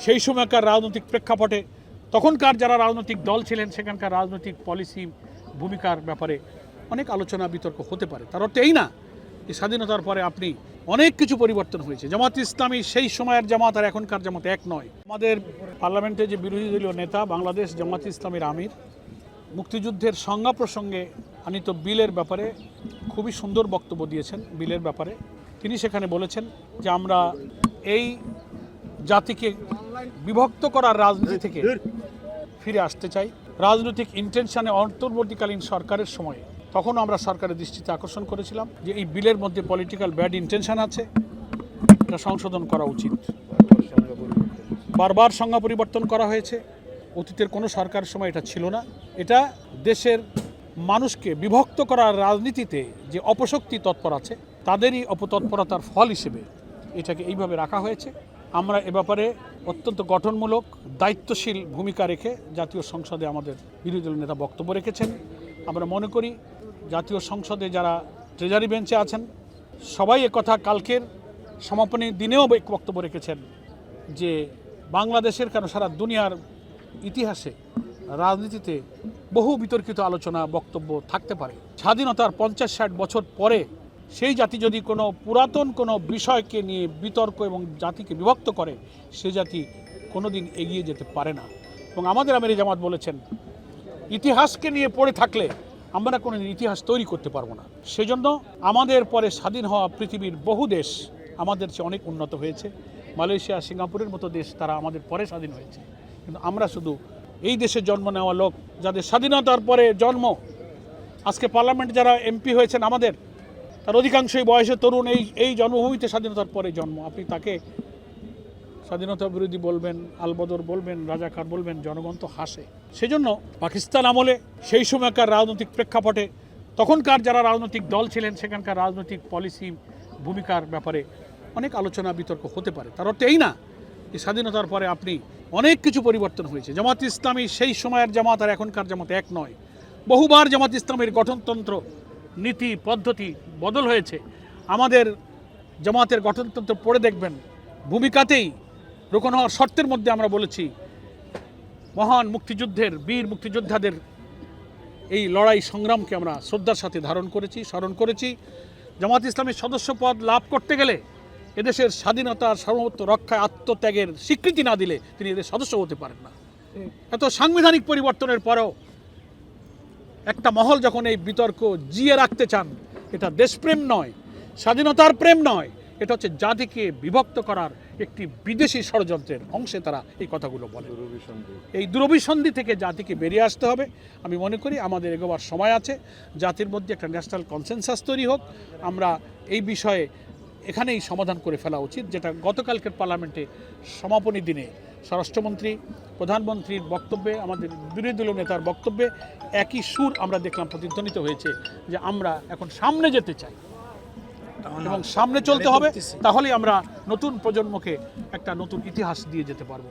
সেই সময়কার রাজনৈতিক প্রেক্ষাপটে তখনকার যারা রাজনৈতিক দল ছিলেন সেখানকার রাজনৈতিক পলিসি ভূমিকার ব্যাপারে অনেক আলোচনা বিতর্ক হতে পারে। তার অর্থ এই না যে স্বাধীনতার পরে আপনি অনেক কিছু পরিবর্তন হয়েছে। জামাত ইসলামী সেই সময়ের জামাত আর এখনকার জামাত এক নয়। আমাদের পার্লামেন্টে যে বিরোধী দলীয় নেতা বাংলাদেশ জামাত ইসলামীর আমির মুক্তিযুদ্ধের সংজ্ঞা প্রসঙ্গে আনিত বিলের ব্যাপারে খুবই সুন্দর বক্তব্য দিয়েছেন। বিলের ব্যাপারে তিনি সেখানে বলেছেন যে আমরা এই জাতিকে বিভক্ত করার রাজনীতি থেকে ফিরে আসতে চাই। রাজনৈতিক ইন্টেনশনে অন্তর্বর্তীকালীন সরকারের সময়ে তখন আমরা সরকারের দৃষ্টিতে আকর্ষণ করেছিলাম যে এই বিলের মধ্যে পলিটিক্যাল ব্যাড ইন্টেনশন আছে, এটা সংশোধন করা উচিত। বারবার সংজ্ঞা পরিবর্তন করা হয়েছে, অতীতের কোনো সরকারের সময় এটা ছিল না। এটা দেশের মানুষকে বিভক্ত করার রাজনীতিতে যে অপশক্তি তৎপর আছে তাদেরই অপতৎপরতার ফল হিসেবে এটাকে এইভাবে রাখা হয়েছে। আমরা এ ব্যাপারে অত্যন্ত গঠনমূলক দায়িত্বশীল ভূমিকা রেখে জাতীয় সংসদে আমাদের বিরোধী দল নেতা বক্তব্য রেখেছেন। আমরা মনে করি জাতীয় সংসদে যারা ট্রেজারি বেঞ্চে আছেন সবাই একথা কালকের সমাপনী দিনেও বক্তব্য রেখেছেন যে বাংলাদেশের কেন সারা দুনিয়ার ইতিহাসে রাজনীতিতে বহু বিতর্কিত আলোচনা বক্তব্য থাকতে পারে। স্বাধীনতার 50-60 বছর পরে সেই জাতি যদি কোনো পুরাতন কোনো বিষয়কে নিয়ে বিতর্ক এবং জাতিকে বিভক্ত করে সে জাতি কোনোদিন এগিয়ে যেতে পারে না। এবং আমাদের আমির জামাত বলেছেন ইতিহাসকে নিয়ে পড়ে থাকলে আমরা কোনোদিন ইতিহাস তৈরি করতে পারবো না। সেজন্য আমাদের পরে স্বাধীন হওয়া পৃথিবীর বহু দেশ আমাদের চেয়ে অনেক উন্নত হয়েছে। মালয়েশিয়া, সিঙ্গাপুরের মতো দেশ তারা আমাদের পরে স্বাধীন হয়েছে, কিন্তু আমরা শুধু এই দেশে জন্ম নেওয়া লোক যাদের স্বাধীনতার পরে জন্ম। আজকে পার্লামেন্টে যারা এমপি হয়েছেন আমাদের তার অধিকাংশই বয়সে তরুণ, এই জন্মভূমিতে স্বাধীনতার পরে জন্ম। আপনি তাকে স্বাধীনতা বিরোধী বলবেন, আলবদর বলবেন, রাজাকার বলবেন, জনগণ তো হাসে। সেজন্য পাকিস্তান আমলে সেই সময়কার রাজনৈতিক প্রেক্ষাপটে তখনকার যারা রাজনৈতিক দল ছিলেন সেখানকার রাজনৈতিক পলিসি ভূমিকার ব্যাপারে অনেক আলোচনা বিতর্ক হতে পারে। তার অর্থ এই না যে স্বাধীনতার পরে আপনি অনেক কিছু পরিবর্তন হয়েছে। জামাত ইসলামী সেই সময়ের জামাত আর এখনকার জামাত এক নয়। বহুবার জামাত ইসলামের গঠনতন্ত্র, নীতি, পদ্ধতি বদল হয়েছে। আমাদের জামাতের গঠনতন্ত্র পড়ে দেখবেন, ভূমিকাতেই রোকন হওয়ার শর্তের মধ্যে আমরা বলেছি মহান মুক্তিযুদ্ধের বীর মুক্তিযোদ্ধাদের এই লড়াই সংগ্রামকে আমরা শ্রদ্ধার সাথে ধারণ করেছি, স্মরণ করেছি। জামাত ইসলামের সদস্য পদ লাভ করতে গেলে এদেশের স্বাধীনতার সার্বভৌমত্ব রক্ষায় আত্মত্যাগের স্বীকৃতি না দিলে তিনি এদের সদস্য হতে পারেন না। এত সাংবিধানিক পরিবর্তনের পরেও একটা মহল যখন এই বিতর্ক জিয়ে রাখতে চান, এটা দেশপ্রেম নয়, স্বাধীনতার প্রেম নয়, এটা হচ্ছে জাতিকে বিভক্ত করার একটি বিদেশি ষড়যন্ত্রের অংশে তারা এই কথাগুলো বলে। এই দুরভিসন্ধি থেকে জাতিকে বেরিয়ে আসতে হবে। আমি মনে করি আমাদের এগোবার সময় আছে। জাতির মধ্যে একটা ন্যাশনাল কনসেনসাস তৈরি হোক। আমরা এই বিষয়ে এখানেই সমাধান করে ফেলা উচিত, যেটা গতকালকের পার্লামেন্টে সমাপনী দিনে স্বরাষ্ট্রমন্ত্রী, প্রধানমন্ত্রীর বক্তব্যে, আমাদের বিরোধী দলীয় নেতার বক্তব্যে একই সুর আমরা দেখলাম প্রতিধ্বনিত হয়েছে যে আমরা এখন সামনে যেতে চাই এবং সামনে চলতে হবে। তাহলেই আমরা নতুন প্রজন্মকে একটা নতুন ইতিহাস দিয়ে যেতে পারবো।